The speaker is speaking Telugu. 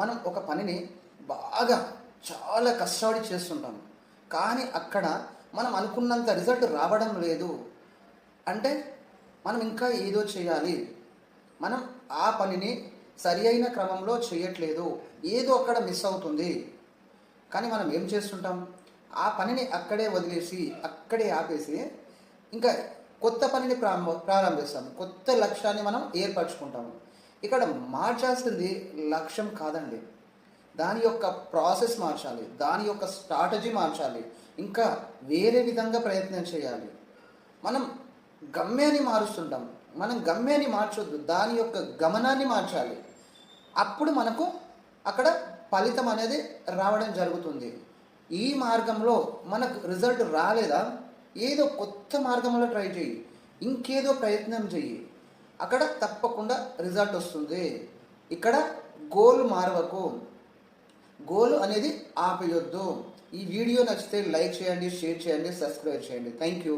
మనం ఒక పనిని బాగా చాలా కష్టపడి చేస్తుంటాం, కానీ అక్కడ మనం అనుకున్నంత రిజల్ట్ రావడం లేదు అంటే మనం ఇంకా ఏదో చేయాలి, మనం ఆ పనిని సరి అయిన క్రమంలో చేయట్లేదు, ఏదో అక్కడ మిస్ అవుతుంది. కానీ మనం ఏం చేస్తుంటాం, ఆ పనిని అక్కడే వదిలేసి అక్కడే ఆపేసి ఇంకా కొత్త పనిని ప్రారంభిస్తాం, కొత్త లక్ష్యాన్ని మనం ఏర్పరచుకుంటాము. ఇక్కడ మార్చాల్సింది లక్ష్యం కాదండి, దాని యొక్క ప్రాసెస్ మార్చాలి, దాని యొక్క స్ట్రాటజీ మార్చాలి, ఇంకా వేరే విధంగా ప్రయత్నం చేయాలి. మనం గమ్యాన్ని మారుస్తుంటాం, మనం గమ్యాన్ని మార్చొద్దు, దాని యొక్క గమనాన్ని మార్చాలి. అప్పుడు మనకు అక్కడ ఫలితం అనేది రావడం జరుగుతుంది. ఈ మార్గంలో మనకు రిజల్ట్ రాలేదా, ఏదో కొత్త మార్గంలో ట్రై చేయి, ఇంకేదో ప్రయత్నం చెయ్యి, అక్కడ తప్పకుండా రిజల్ట్ వస్తుంది. ఇక్కడ గోల్ మారవకు, గోల్ అనేది ఆపేయొద్దు. ఈ వీడియో నచ్చితే లైక్ చేయండి, షేర్ చేయండి, సబ్స్క్రైబ్ చేయండి. Thank you.